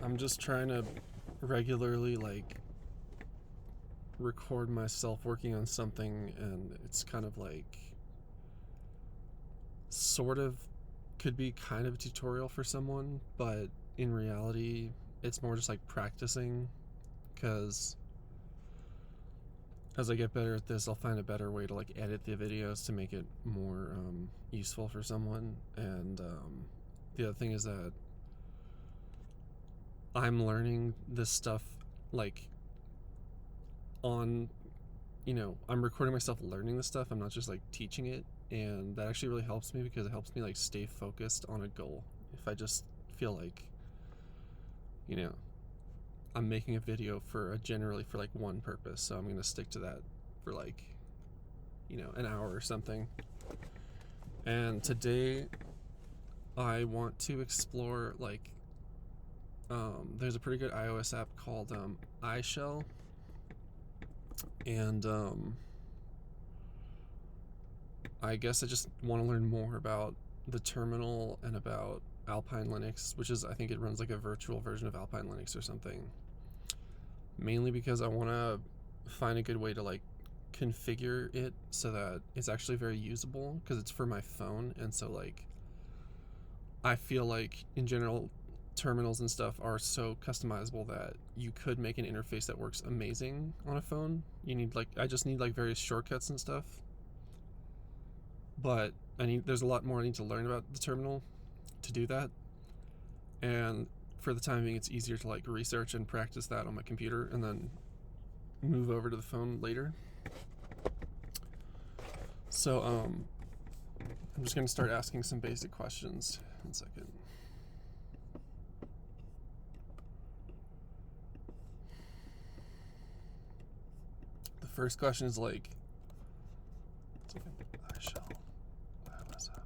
I'm just trying to regularly record myself working on something, and it's kind of sort of could be kind of a tutorial for someone, but in reality it's more just practicing, because as I get better at this, I'll find a better way to edit the videos to make it more useful for someone. And the other thing is that I'm learning this stuff like on, I'm recording myself learning this stuff. I'm not just teaching it, and that actually really helps me because it helps me stay focused on a goal. If I just feel you know, I'm making a video for generally for one purpose, so I'm gonna stick to that for an hour or something. And today I want to explore there's a pretty good iOS app called iSH, and I guess I just want to learn more about the terminal and about Alpine Linux, which is, I think it runs like a virtual version of Alpine Linux or something. Mainly because I want to find a good way to configure it so that it's actually very usable, because it's for my phone, and so I feel in general terminals and stuff are so customizable that you could make an interface that works amazing on a phone. You need I just need various shortcuts and stuff, but there's a lot more I need to learn about the terminal to do that. And for the time being, it's easier to research and practice that on my computer and then move over to the phone later. So I'm just gonna start asking some basic questions. 1 second. The first question is I shall iOS app.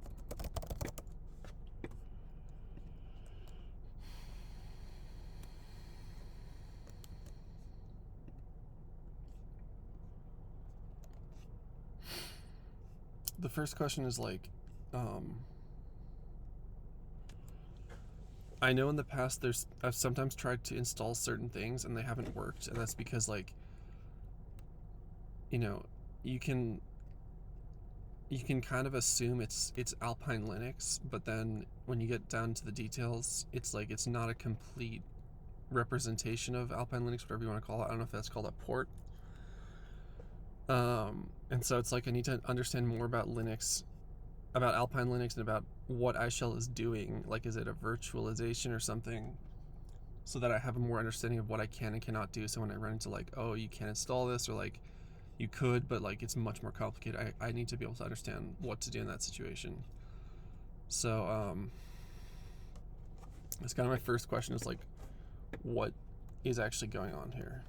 The first question is I know in the past I've sometimes tried to install certain things and they haven't worked, and that's because you can kind of assume it's Alpine Linux, but then when you get down to the details, it's not a complete representation of Alpine Linux, whatever you want to call it. I don't know if that's called a port. And so it's I need to understand more about Linux, about Alpine Linux, and about what iSH is doing. Is it a virtualization or something, so that I have a more understanding of what I can and cannot do. So when I run into oh, you can't install this, or you could, but it's much more complicated, I need to be able to understand what to do in that situation. So that's kind of my first question, is what is actually going on here.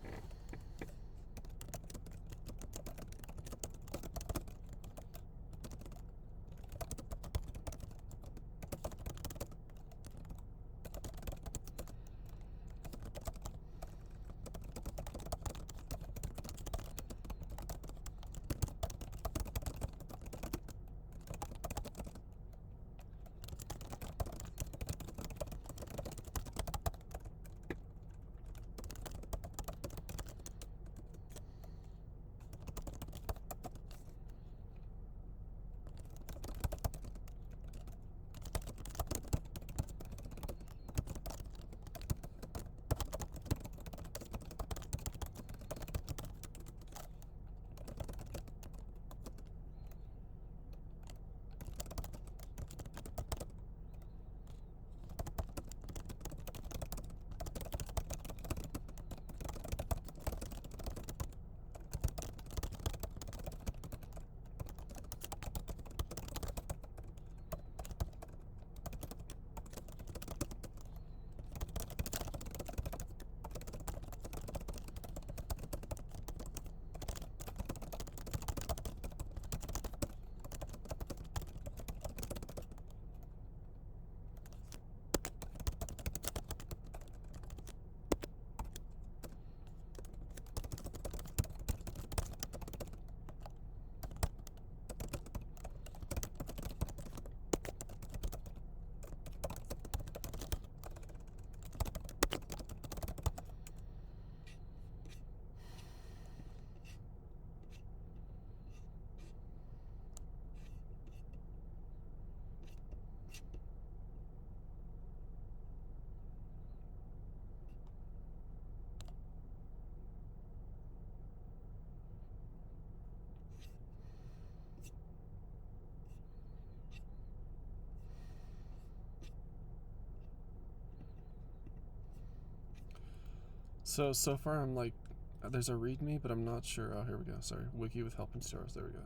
So far I'm like, there's a README, but I'm not sure. Oh, here we go. Sorry, wiki with help and stars. There we go.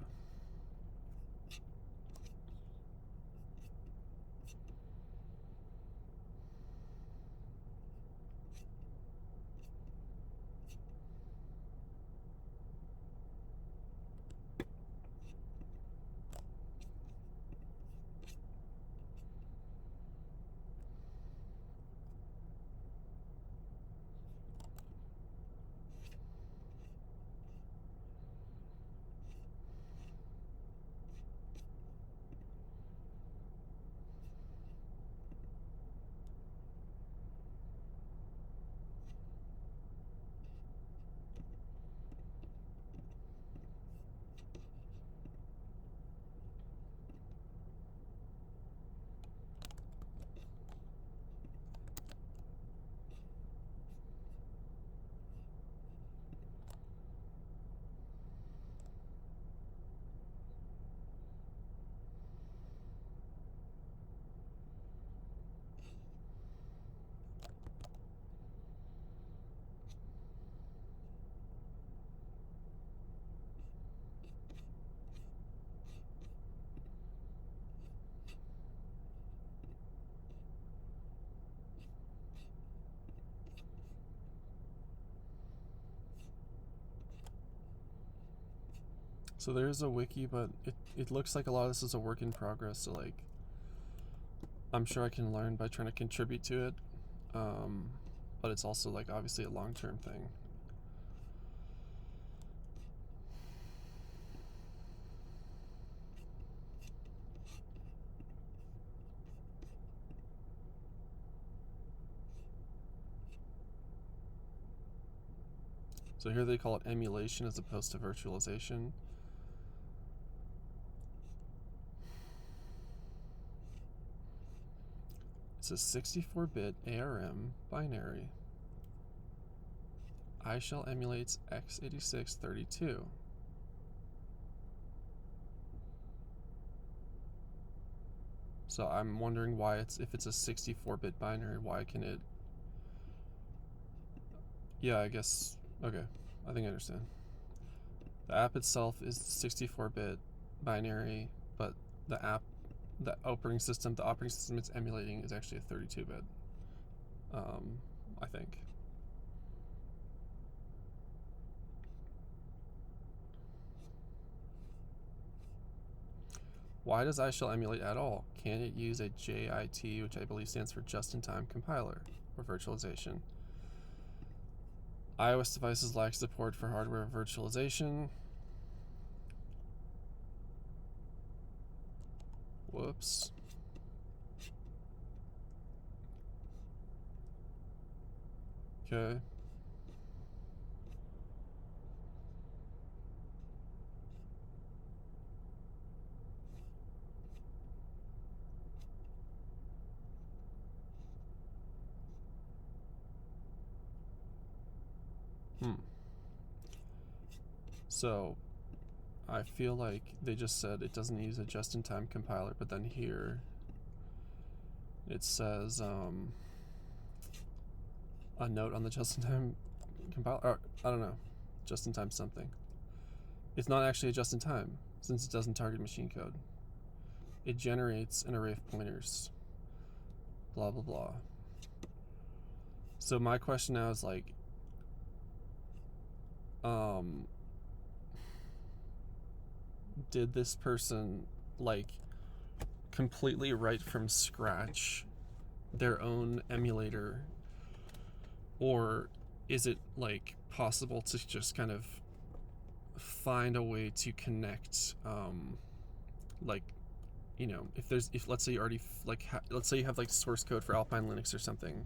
So there's a wiki, but it looks like a lot of this is a work in progress. So like, I'm sure I can learn by trying to contribute to it, but it's also like obviously a long-term thing. So here they call it emulation as opposed to virtualization. It's a 64-bit ARM binary. iSH emulates x86-32. So I'm wondering why if it's a 64-bit binary, why can it? Yeah, I guess. Okay, I think I understand. The app itself is 64-bit binary, but the operating system it's emulating is actually a 32-bit. I think. Why does iSH emulate at all? Can it use a JIT, which I believe stands for just-in-time compiler or virtualization? iOS devices lack support for hardware virtualization. Whoops. Okay. So I feel like they just said it doesn't use a just-in-time compiler, but then here it says a note on the just-in-time compiler. Or, I don't know, just-in-time something. It's not actually a just-in-time since it doesn't target machine code. It generates an array of pointers. Blah blah blah. So my question now is like, did this person like completely write from scratch their own emulator, or is it like possible to just kind of find a way to connect, like, you know, if let's say you already let's say you have like source code for Alpine Linux or something,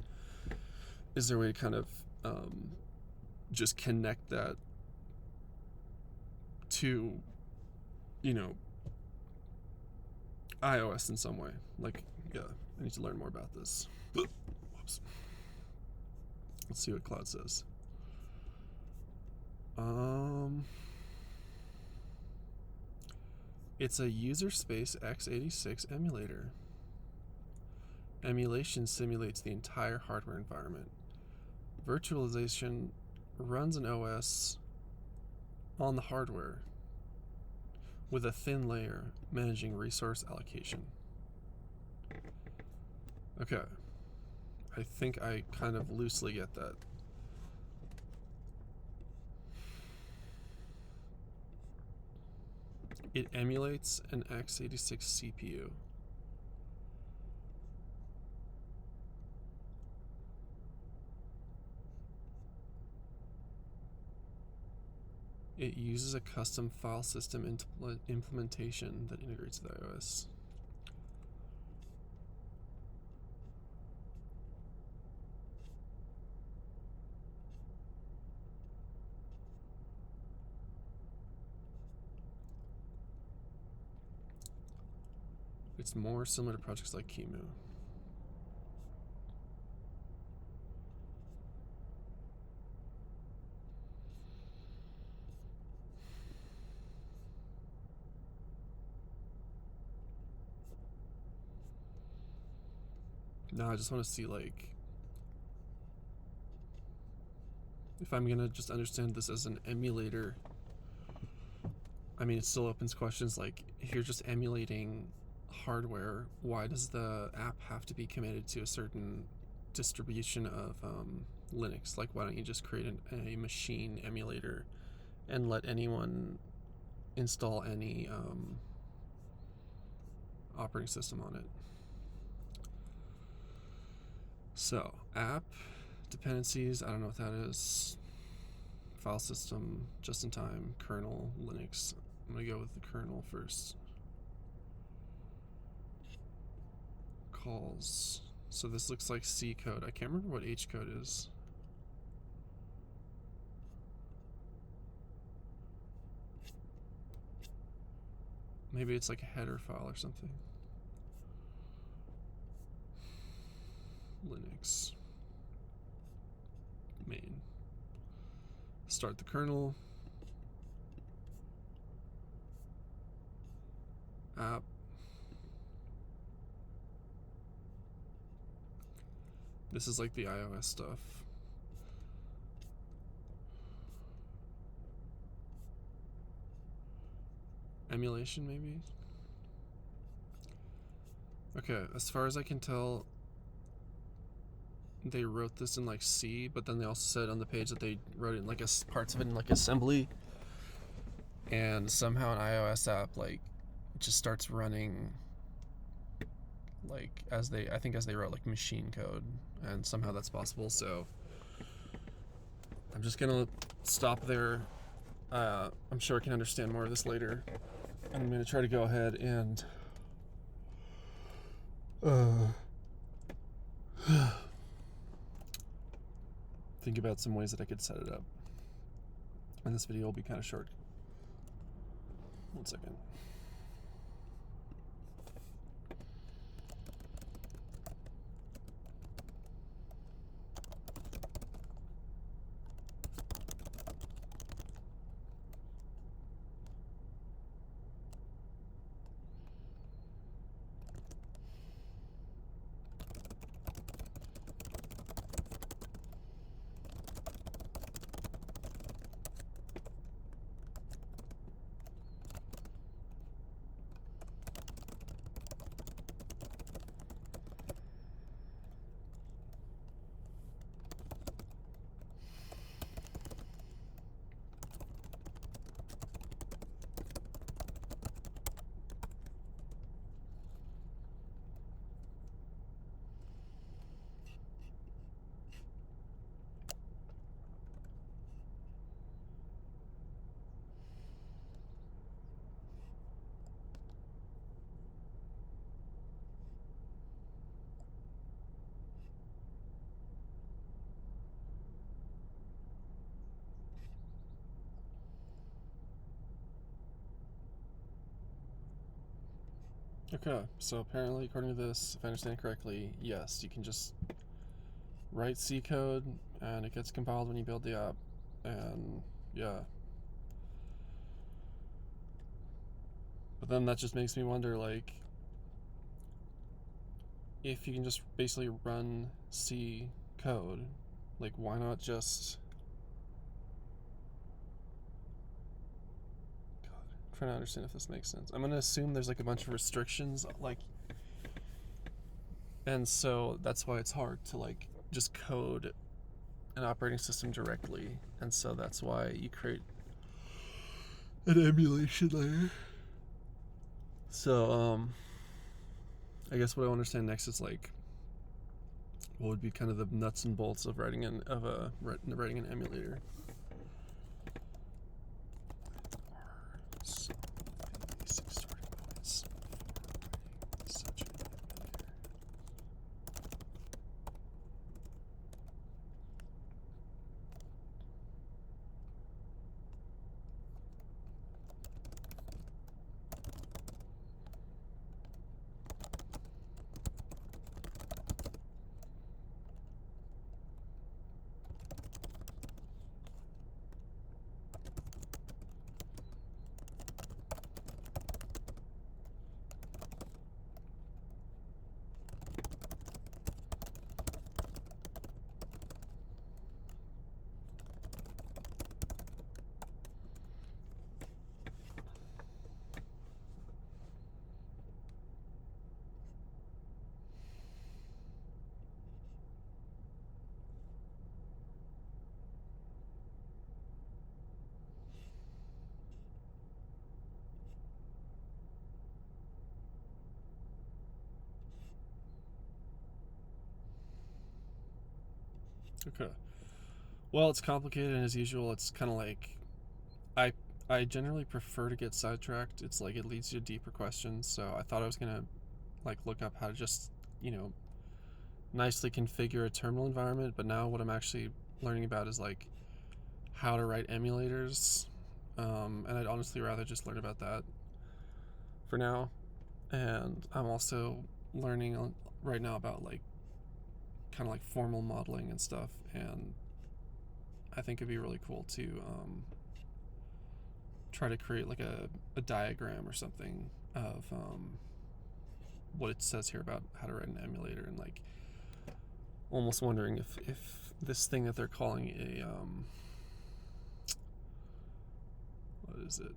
is there a way to kind of just connect that to, you know, iOS in some way? Like, yeah, I need to learn more about this. Whoops. Let's see what Cloud says. It's a user space x86 emulator. Emulation simulates the entire hardware environment. Virtualization runs an OS on the hardware with a thin layer managing resource allocation. Okay. I think I kind of loosely get that. It emulates an x86 CPU. It uses a custom file system implementation that integrates with iOS. It's more similar to projects like Kimu. No, I just want to see, like, if I'm gonna just understand this as an emulator. I mean, it still opens questions like, if you're just emulating hardware, why does the app have to be committed to a certain distribution of Linux? Like, why don't you just create a machine emulator and let anyone install any operating system on it? So, app dependencies, I don't know what that is. File system, just in time, kernel, Linux. I'm gonna go with the kernel first. Calls. So this looks like C code. I can't remember what H code is. Maybe it's like a header file or something. Linux. Main. Start the kernel. App. This is like the iOS stuff. Emulation, maybe? Okay, as far as I can tell, they wrote this in like C, but then they also said on the page that they wrote it in like parts of it in like assembly, and somehow an iOS app like just starts running like as they wrote like machine code, and somehow that's possible. So I'm just gonna stop there. I'm sure I can understand more of this later, and I'm gonna try to go ahead and think about some ways that I could set it up. And this video will be kind of short. One second. Okay, so apparently, according to this, if I understand correctly, yes, you can just write C code and it gets compiled when you build the app, and yeah. But then that just makes me wonder, like, if you can just basically run C code, like, why not just trying to understand if this makes sense. I'm gonna assume there's like a bunch of restrictions, like, and so that's why it's hard to like just code an operating system directly, and so that's why you create an emulation layer. So I guess what I understand next is like what would be kind of the nuts and bolts of writing an emulator. Some basic starting points for writing such an emulator. Okay. Well, it's complicated, and as usual, it's kind of like I I generally prefer to get sidetracked. It's like it leads you to deeper questions. So I thought I was gonna like look up how to just nicely configure a terminal environment, but now what I'm actually learning about is like how to write emulators, and I'd honestly rather just learn about that for now. And I'm also learning right now about like kind of like formal modeling and stuff, and I think it'd be really cool to try to create like a diagram or something of what it says here about how to write an emulator, and like almost wondering if this thing that they're calling a what is it?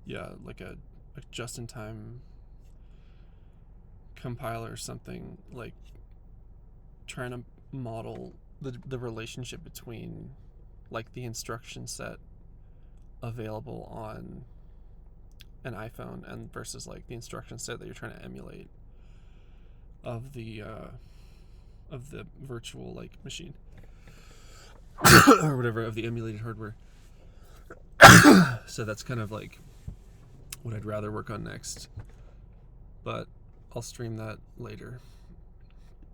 Yeah, like a just-in-time compiler or something, like trying to model the relationship between like the instruction set available on an iPhone and versus like the instruction set that you're trying to emulate of the virtual like machine or whatever, of the emulated hardware. So that's kind of like what I'd rather work on next, but I'll stream that later.